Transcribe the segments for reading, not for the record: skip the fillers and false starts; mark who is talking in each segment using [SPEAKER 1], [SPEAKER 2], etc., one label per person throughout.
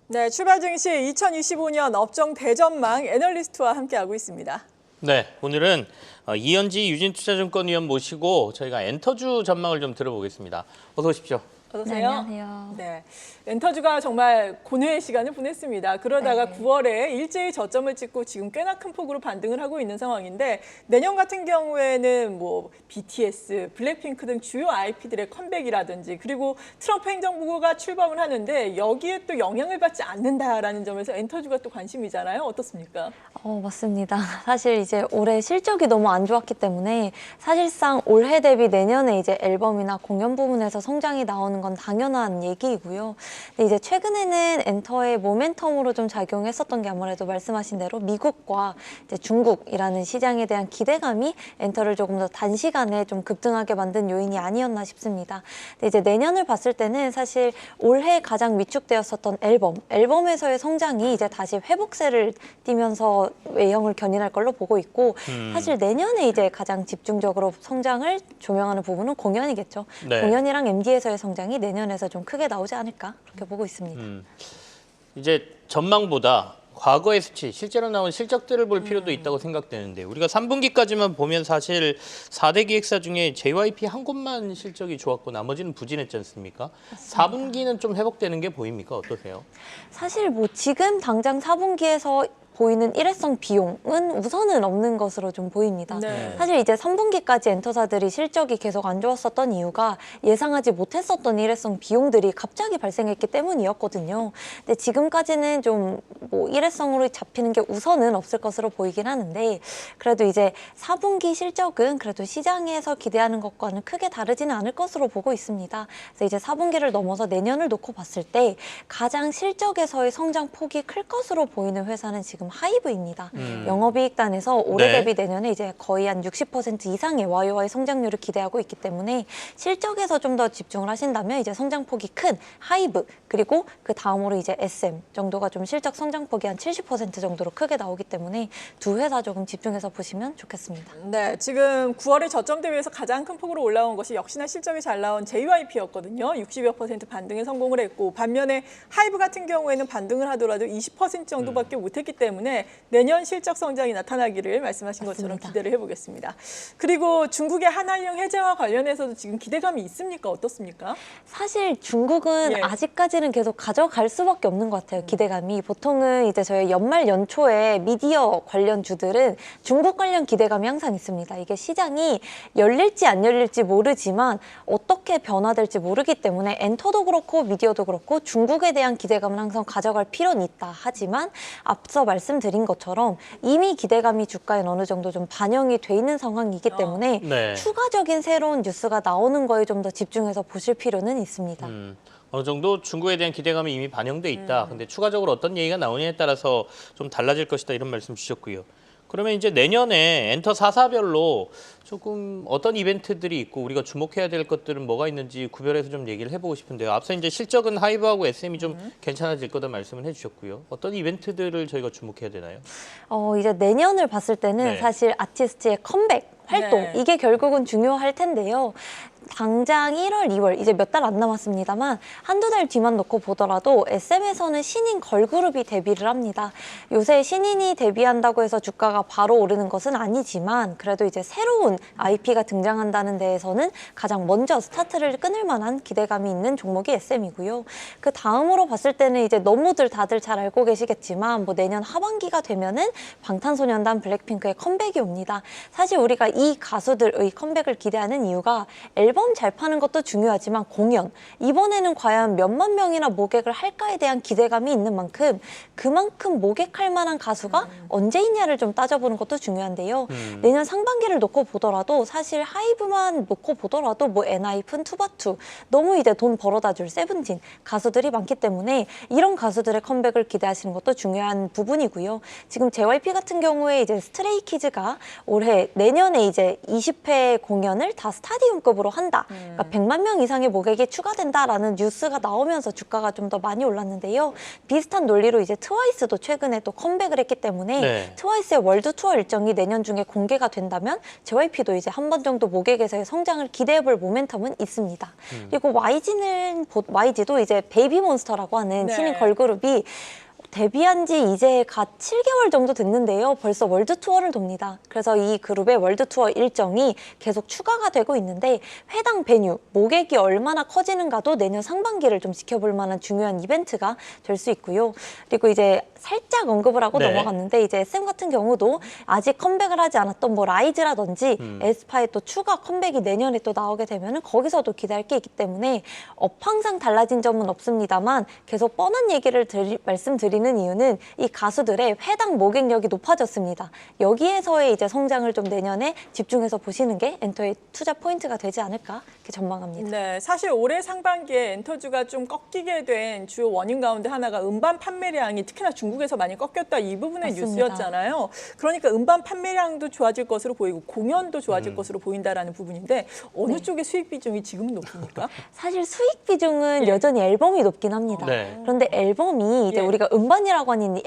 [SPEAKER 1] 네, 출발 증시 2025년 업종 대전망 애널리스트와 함께하고 있습니다.
[SPEAKER 2] 네, 오늘은 이현지 유진투자증권위원 모시고 저희가 엔터주 전망을 좀 들어보겠습니다. 어서 오십시오.
[SPEAKER 1] 어서
[SPEAKER 3] 네,
[SPEAKER 1] 오세요.
[SPEAKER 3] 안녕하세요.
[SPEAKER 1] 네, 엔터주가 정말 고뇌의 시간을 보냈습니다. 그러다가
[SPEAKER 3] 네.
[SPEAKER 1] 9월에 일제히 저점을 찍고 지금 꽤나 큰 폭으로 반등을 하고 있는 상황인데 내년 같은 경우에는 뭐 BTS, 블랙핑크 등 주요 IP들의 컴백이라든지 그리고 트럼프 행정부가 출범을 하는데 여기에 또 영향을 받지 않는다라는 점에서 엔터주가 또 관심이잖아요. 어떻습니까?
[SPEAKER 3] 맞습니다. 사실 이제 올해 실적이 너무 안 좋았기 때문에 사실상 올해 대비 내년에 이제 앨범이나 공연 부분에서 성장이 나오는 건 당연한 얘기이고요. 근데 이제 최근에는 엔터의 모멘텀으로 좀 작용했었던 게 아무래도 말씀하신 대로 미국과 이제 중국이라는 시장에 대한 기대감이 엔터를 조금 더 단시간에 좀 급등하게 만든 요인이 아니었나 싶습니다. 근데 이제 내년을 봤을 때는 사실 올해 가장 위축되었었던 앨범에서의 성장이 이제 다시 회복세를 띠면서 외형을 견인할 걸로 보고 있고 사실 내년에 이제 가장 집중적으로 성장을 조명하는 부분은 공연이겠죠.
[SPEAKER 2] 네.
[SPEAKER 3] 공연이랑 MD에서의 성장이 내년에서 좀 크게 나오지 않을까 그렇게 보고 있습니다.
[SPEAKER 2] 이제 전망보다 과거의 수치, 실제로 나온 실적들을 볼 필요도 있다고 생각되는데 우리가 3분기까지만 보면 사실 4대 기획사 중에 JYP 한 곳만 실적이 좋았고 나머지는 부진했지 않습니까?
[SPEAKER 3] 맞습니다.
[SPEAKER 2] 4분기는 좀 회복되는 게 보입니까? 어떠세요?
[SPEAKER 3] 사실 뭐 지금 당장 4분기에서 보이는 일회성 비용은 우선은 없는 것으로 좀 보입니다.
[SPEAKER 1] 네.
[SPEAKER 3] 사실 이제 3분기까지 엔터사들이 실적이 계속 안 좋았었던 이유가 예상하지 못했었던 일회성 비용들이 갑자기 발생했기 때문이었거든요. 근데 지금까지는 좀 뭐 일회성으로 잡히는 게 우선은 없을 것으로 보이긴 하는데 그래도 이제 4분기 실적은 그래도 시장에서 기대하는 것과는 크게 다르지는 않을 것으로 보고 있습니다. 그래서 이제 4분기를 넘어서 내년을 놓고 봤을 때 가장 실적에서의 성장 폭이 클 것으로 보이는 회사는 지금 하이브입니다. 영업이익단에서 올해
[SPEAKER 2] 네.
[SPEAKER 3] 대비 내년에 이제 거의 한 60% 이상의 YOY 성장률을 기대하고 있기 때문에 실적에서 좀 더 집중을 하신다면 이제 성장폭이 큰 하이브 그리고 그 다음으로 이제 SM 정도가 좀 실적 성장폭이 한 70% 정도로 크게 나오기 때문에 두 회사 조금 집중해서 보시면 좋겠습니다.
[SPEAKER 1] 네, 지금 9월에 저점 대비해서 가장 큰 폭으로 올라온 것이 역시나 실적이 잘 나온 JYP였거든요. 60여 % 반등에 성공을 했고 반면에 하이브 같은 경우에는 반등을 하더라도 20% 정도밖에 못했기 때문에 내년 실적 성장이 나타나기를 말씀하신 것처럼
[SPEAKER 3] 맞습니다.
[SPEAKER 1] 기대를 해보겠습니다. 그리고 중국의 한한령 해제와 관련해서도 지금 기대감이 있습니까? 어떻습니까?
[SPEAKER 3] 사실 중국은
[SPEAKER 1] 예.
[SPEAKER 3] 아직까지는 계속 가져갈 수밖에 없는 것 같아요. 기대감이. 보통은 이제 저희 연말 연초에 미디어 관련 주들은 중국 관련 기대감이 항상 있습니다. 이게 시장이 열릴지 안 열릴지 모르지만 어떻게 변화될지 모르기 때문에 엔터도 그렇고 미디어도 그렇고 중국에 대한 기대감은 항상 가져갈 필요는 있다. 하지만 앞서 말씀드린 것처럼 이미 기대감이 주가에 어느 정도 좀 반영이 돼 있는 상황이기 때문에
[SPEAKER 2] 네.
[SPEAKER 3] 추가적인 새로운 뉴스가 나오는 거에 좀 더 집중해서 보실 필요는 있습니다.
[SPEAKER 2] 어느 정도 중국에 대한 기대감이 이미 반영돼 있다. 근데 추가적으로 어떤 얘기가 나오냐에 따라서 좀 달라질 것이다 이런 말씀 주셨고요. 그러면 이제 내년에 엔터 4사별로 조금 어떤 이벤트들이 있고 우리가 주목해야 될 것들은 뭐가 있는지 구별해서 좀 얘기를 해보고 싶은데요. 앞서 이제 실적은 하이브하고 SM이 좀 괜찮아질 거다 말씀을 해주셨고요. 어떤 이벤트들을 저희가 주목해야 되나요?
[SPEAKER 3] 이제 내년을 봤을 때는
[SPEAKER 2] 네.
[SPEAKER 3] 사실 아티스트의 컴백 활동
[SPEAKER 1] 네.
[SPEAKER 3] 이게 결국은 중요할 텐데요. 당장 1월, 2월 이제 몇 달 안 남았습니다만 한두 달 뒤만 놓고 보더라도 SM에서는 신인 걸그룹이 데뷔를 합니다. 요새 신인이 데뷔한다고 해서 주가가 바로 오르는 것은 아니지만 그래도 이제 새로운 IP가 등장한다는 데에서는 가장 먼저 스타트를 끊을 만한 기대감이 있는 종목이 SM이고요. 그 다음으로 봤을 때는 이제 너무들 다들 잘 알고 계시겠지만 뭐 내년 하반기가 되면은 방탄소년단 블랙핑크의 컴백이 옵니다. 사실 우리가 이 가수들의 컴백을 기대하는 이유가 앨범 잘 파는 것도 중요하지만 공연 이번에는 과연 몇만 명이나 모객을 할까에 대한 기대감이 있는 만큼 그만큼 모객할 만한 가수가 언제 있냐를 좀 따져보는 것도 중요한데요. 내년 상반기를 놓고 보더라도 사실 하이브만 놓고 보더라도 뭐 엔하이픈, 투바투 너무 이제 돈 벌어다 줄 세븐틴 가수들이 많기 때문에 이런 가수들의 컴백을 기대하시는 것도 중요한 부분이고요. 지금 JYP 같은 경우에 이제 스트레이키즈가 올해 내년에 이제 20회 공연을 다 스타디움급으로 하는 한다. 그러니까 100만 명 이상의 모객이 추가된다라는 뉴스가 나오면서 주가가 좀 더 많이 올랐는데요. 비슷한 논리로 이제 트와이스도 최근에 또 컴백을 했기 때문에
[SPEAKER 2] 네.
[SPEAKER 3] 트와이스의 월드 투어 일정이 내년 중에 공개가 된다면 JYP도 이제 한 번 정도 모객에서의 성장을 기대해볼 모멘텀은 있습니다. 그리고 YG도 이제 베이비몬스터라고 하는
[SPEAKER 1] 네.
[SPEAKER 3] 신인 걸그룹이 데뷔한 지 이제 갓 7개월 정도 됐는데요. 벌써 월드 투어를 돕니다. 그래서 이 그룹의 월드 투어 일정이 계속 추가가 되고 있는데 해당 베뉴, 모객이 얼마나 커지는가도 내년 상반기를 좀 지켜볼 만한 중요한 이벤트가 될 수 있고요. 그리고 이제 살짝 언급을 하고
[SPEAKER 2] 네.
[SPEAKER 3] 넘어갔는데 이제 SM 같은 경우도 아직 컴백을 하지 않았던 뭐 라이즈라든지 에스파의 또 추가 컴백이 내년에 또 나오게 되면은 거기서도 기대할 게 있기 때문에 업황상 달라진 점은 없습니다만 계속 뻔한 얘기를 말씀드리는 이유는 이 가수들의 회당 모객력이 높아졌습니다. 여기에서의 이제 성장을 좀 내년에 집중해서 보시는 게 엔터의 투자 포인트가 되지 않을까 이렇게 전망합니다.
[SPEAKER 1] 네, 사실 올해 상반기에 엔터주가 좀 꺾이게 된 주요 원인 가운데 하나가 음반 판매량이 특히나 중국에서 많이 꺾였다 이 부분의
[SPEAKER 3] 맞습니다.
[SPEAKER 1] 뉴스였잖아요. 그러니까 음반 판매량도 좋아질 것으로 보이고 공연도 좋아질 것으로 보인다라는 부분인데 어느 쪽의 수익 비중이 지금은 높습니까?
[SPEAKER 3] 사실 수익 비중은 여전히 앨범이 높긴 합니다.
[SPEAKER 2] 네.
[SPEAKER 3] 그런데 앨범이 이제
[SPEAKER 1] 예.
[SPEAKER 3] 우리가 음반이라고 하는 이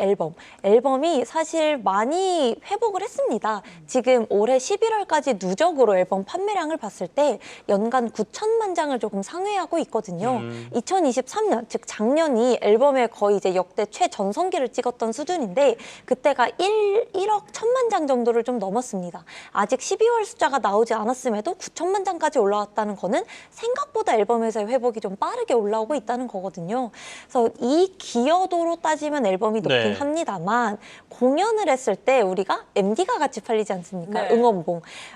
[SPEAKER 3] 앨범이 사실 많이 회복을 했습니다. 지금 올해 11월까지 누적으로 앨범 판매량을 봤을 때 연간 9천만 장을 조금 상회하고 있거든요. 2023년, 즉 작년이 앨범의 거의 이제 역대 최전성기를 찍었던 수준인데 그때가 1억 1천만 장 정도를 좀 넘었습니다. 아직 12월 숫자가 나오지 않았음에도 9천만 장까지 올라왔다는 거는 생각보다 앨범에서의 회복이 좀 빠르게 올라오고 있다는 거거든요. 그래서 이 기여도로 따지면 앨범이 높긴
[SPEAKER 2] 네.
[SPEAKER 3] 합니다만 공연을 했을 때 우리가 MD가 같이 팔리지 않습니까?
[SPEAKER 1] 네.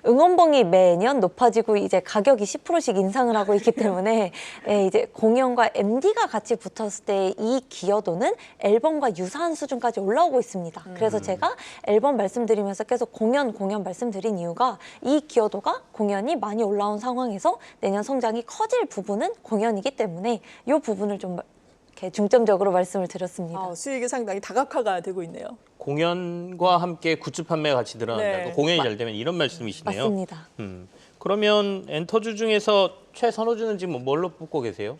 [SPEAKER 3] 응원봉이 매년 높아지고 이제 가격이 10%씩 인상을 하고 있기 때문에 예, 이제 공연과 MD가 같이 붙었을 때 이 기여도는 앨범과 유사한 수준까지 올라오고 있습니다. 그래서 제가 앨범 말씀드리면서 계속 공연 말씀드린 이유가 이 기여도가 공연이 많이 올라온 상황에서 내년 성장이 커질 부분은 공연이기 때문에 이 부분을 좀 이렇게 중점적으로 말씀을 드렸습니다.
[SPEAKER 1] 수익이 상당히 다각화가 되고 있네요.
[SPEAKER 2] 공연과 함께 굿즈 판매가 같이 늘어난다.
[SPEAKER 1] 네.
[SPEAKER 2] 공연이 잘 되면 이런 말씀이시네요.
[SPEAKER 3] 맞습니다.
[SPEAKER 2] 그러면 엔터주 중에서 최선호주는 지금 뭘로 뽑고 계세요?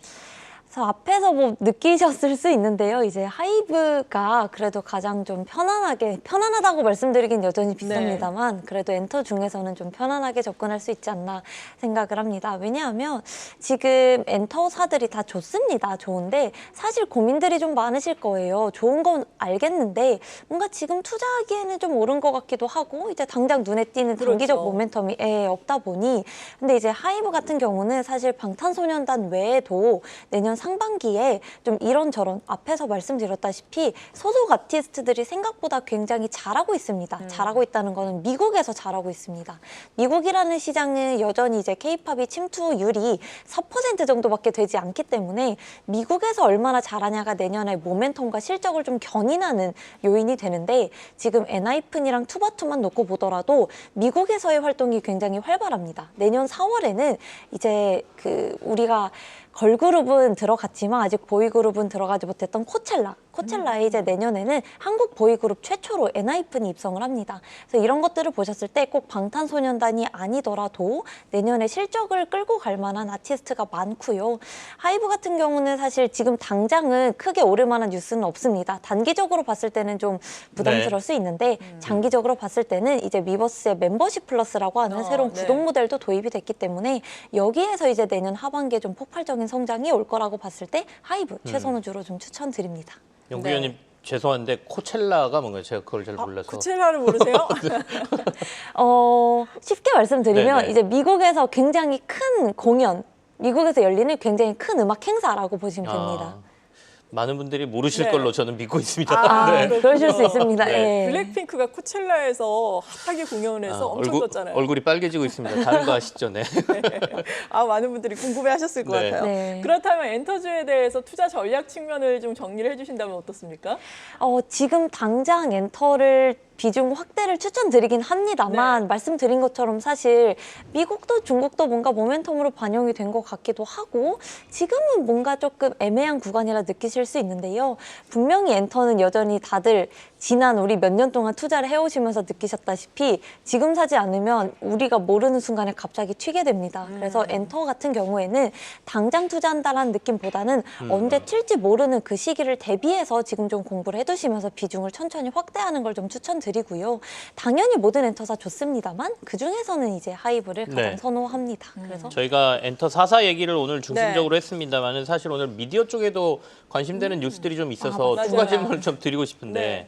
[SPEAKER 3] 그래서 앞에서 뭐 느끼셨을 수 있는데요. 이제 하이브가 그래도 가장 좀 편안하다고 말씀드리긴 여전히 비쌉니다만 그래도 엔터 중에서는 좀 편안하게 접근할 수 있지 않나 생각을 합니다. 왜냐하면 지금 엔터사들이 다 좋습니다. 좋은데 사실 고민들이 좀 많으실 거예요. 좋은 건 알겠는데 뭔가 지금 투자하기에는 좀 오른 것 같기도 하고 이제 당장 눈에 띄는 단기적
[SPEAKER 1] 그렇죠.
[SPEAKER 3] 모멘텀이 없다 보니 근데 이제 하이브 같은 경우는 사실 방탄소년단 외에도 내년 상반기에 좀 이런저런 앞에서 말씀드렸다시피 소속 아티스트들이 생각보다 굉장히 잘하고 있습니다. 잘하고 있다는 거는 미국에서 잘하고 있습니다. 미국이라는 시장은 여전히 이제 K-팝이 침투율이 4% 정도밖에 되지 않기 때문에 미국에서 얼마나 잘하냐가 내년에 모멘텀과 실적을 좀 견인하는 요인이 되는데 지금 엔하이픈이랑 투바투만 놓고 보더라도 미국에서의 활동이 굉장히 활발합니다. 내년 4월에는 이제 우리가 걸그룹은 들어갔지만 아직 보이그룹은 들어가지 못했던 코첼라에 이제 내년에는 한국 보이그룹 최초로 엔하이픈이 입성을 합니다. 그래서 이런 것들을 보셨을 때 꼭 방탄소년단이 아니더라도 내년에 실적을 끌고 갈 만한 아티스트가 많고요. 하이브 같은 경우는 사실 지금 당장은 크게 오를 만한 뉴스는 없습니다. 단기적으로 봤을 때는 좀 부담스러울 수 있는데 장기적으로 봤을 때는 이제 미버스의 멤버십 플러스라고 하는 새로운 구독 모델도 도입이 됐기 때문에 여기에서 이제 내년 하반기에 좀 폭발적인 성장이 올 거라고 봤을 때 하이브 최선호주로 좀 추천드립니다.
[SPEAKER 2] 연구 위원님 죄송한데 코첼라가 뭔가요? 제가 그걸 잘 몰라서.
[SPEAKER 1] 코첼라를 모르세요?
[SPEAKER 3] 쉽게 말씀드리면
[SPEAKER 2] 네네.
[SPEAKER 3] 이제 미국에서 굉장히 큰 공연, 미국에서 열리는 굉장히 큰 음악 행사라고 보시면 됩니다.
[SPEAKER 2] 많은 분들이 모르실
[SPEAKER 1] 네.
[SPEAKER 2] 걸로 저는 믿고 있습니다.
[SPEAKER 1] 네.
[SPEAKER 3] 그러실 수 있습니다.
[SPEAKER 2] 네.
[SPEAKER 3] 예.
[SPEAKER 1] 블랙핑크가 코첼라에서 핫하게 공연을 해서 엄청 떴잖아요.
[SPEAKER 2] 얼굴이 빨개지고 있습니다. 다른 거 아시죠? 네.
[SPEAKER 1] 많은 분들이 궁금해하셨을 것
[SPEAKER 2] 네.
[SPEAKER 1] 같아요.
[SPEAKER 3] 네.
[SPEAKER 1] 그렇다면 엔터주에 대해서 투자 전략 측면을 좀 정리를 해주신다면 어떻습니까?
[SPEAKER 3] 지금 당장 엔터를 비중 확대를 추천드리긴 합니다만 말씀드린 것처럼 사실 미국도 중국도 뭔가 모멘텀으로 반영이 된 것 같기도 하고 지금은 뭔가 조금 애매한 구간이라 느끼실 수 있는데요. 분명히 엔터는 여전히 다들 지난 우리 몇 년 동안 투자를 해오시면서 느끼셨다시피 지금 사지 않으면 우리가 모르는 순간에 갑자기 튀게 됩니다. 그래서 엔터 같은 경우에는 당장 투자한다라는 느낌보다는 언제 튈지 모르는 그 시기를 대비해서 지금 좀 공부를 해두시면서 비중을 천천히 확대하는 걸 좀 추천드리고요. 당연히 모든 엔터사 좋습니다만 그중에서는 이제 하이브를 가장
[SPEAKER 2] 네.
[SPEAKER 3] 선호합니다. 그래서
[SPEAKER 2] 저희가 엔터 4사 얘기를 오늘 중심적으로 했습니다만은 사실 오늘 미디어 쪽에도 관심되는 뉴스들이 좀 있어서
[SPEAKER 1] 맞아요.
[SPEAKER 2] 추가 질문을 좀 드리고 싶은데
[SPEAKER 1] 네.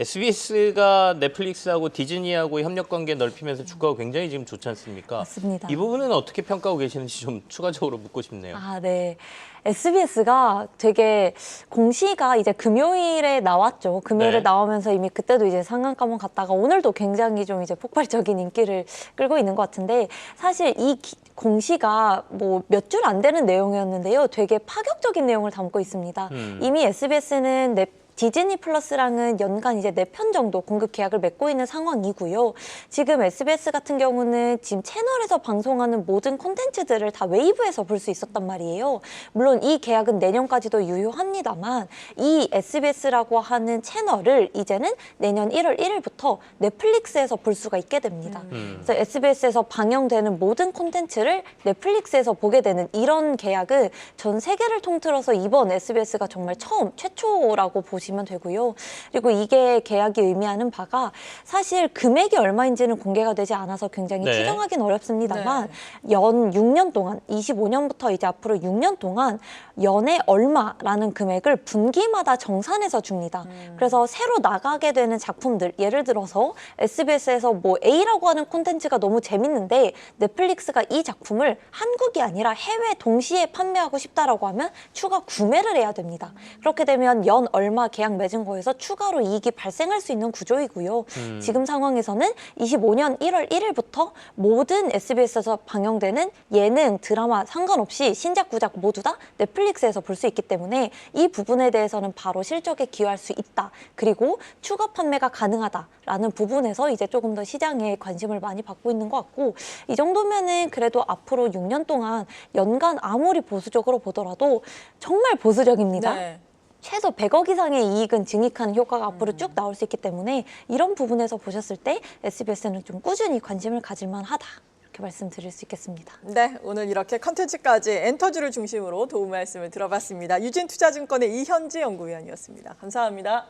[SPEAKER 2] SBS가 넷플릭스하고 디즈니하고 협력 관계 넓히면서 주가가 굉장히 지금 좋지 않습니까?
[SPEAKER 3] 맞습니다.
[SPEAKER 2] 이 부분은 어떻게 평가하고 계시는지 좀 추가적으로 묻고 싶네요.
[SPEAKER 3] 아, 네. SBS가 되게 공시가 이제 금요일에 나왔죠. 금요일에
[SPEAKER 2] 네.
[SPEAKER 3] 나오면서 이미 그때도 이제 상한가만 갔다가 오늘도 굉장히 좀 이제 폭발적인 인기를 끌고 있는 것 같은데 사실 이 공시가 뭐 몇 줄 안 되는 내용이었는데요. 되게 파격적인 내용을 담고 있습니다. 이미 SBS는 디즈니 플러스랑은 연간 이제 4편 정도 공급 계약을 맺고 있는 상황이고요. 지금 SBS 같은 경우는 지금 채널에서 방송하는 모든 콘텐츠들을 다 웨이브에서 볼 수 있었단 말이에요. 물론 이 계약은 내년까지도 유효합니다만 이 SBS라고 하는 채널을 이제는 내년 1월 1일부터 넷플릭스에서 볼 수가 있게 됩니다. 그래서 SBS에서 방영되는 모든 콘텐츠를 넷플릭스에서 보게 되는 이런 계약은 전 세계를 통틀어서 이번 SBS가 정말 최초라고 보시면 되고요. 그리고 이게 계약이 의미하는 바가 사실 금액이 얼마인지는 공개가 되지 않아서 굉장히
[SPEAKER 2] 네.
[SPEAKER 3] 추정하기는 어렵습니다만 연 6년 동안 25년부터 이제 앞으로 6년 동안 연에 얼마라는 금액을 분기마다 정산해서 줍니다. 그래서 새로 나가게 되는 작품들 예를 들어서 SBS에서 뭐 A라고 하는 콘텐츠가 너무 재밌는데 넷플릭스가 이 작품을 한국이 아니라 해외 동시에 판매하고 싶다라고 하면 추가 구매를 해야 됩니다. 그렇게 되면 연 얼마 계약 맺은 거에서 추가로 이익이 발생할 수 있는 구조이고요. 지금 상황에서는 25년 1월 1일부터 모든 SBS에서 방영되는 예능, 드라마 상관없이 신작, 구작 모두 다 넷플릭스에서 볼 수 있기 때문에 이 부분에 대해서는 바로 실적에 기여할 수 있다. 그리고 추가 판매가 가능하다라는 부분에서 이제 조금 더 시장에 관심을 많이 받고 있는 것 같고 이 정도면은 그래도 앞으로 6년 동안 연간 아무리 보수적으로 보더라도 정말 보수적입니다.
[SPEAKER 1] 네.
[SPEAKER 3] 최소 100억 이상의 이익은 증익하는 효과가 앞으로 쭉 나올 수 있기 때문에 이런 부분에서 보셨을 때 SBS는 좀 꾸준히 관심을 가질 만하다. 이렇게 말씀드릴 수 있겠습니다.
[SPEAKER 1] 네, 오늘 이렇게 컨텐츠까지 엔터주를 중심으로 도움 말씀을 들어봤습니다. 유진투자증권의 이현지 연구위원이었습니다. 감사합니다.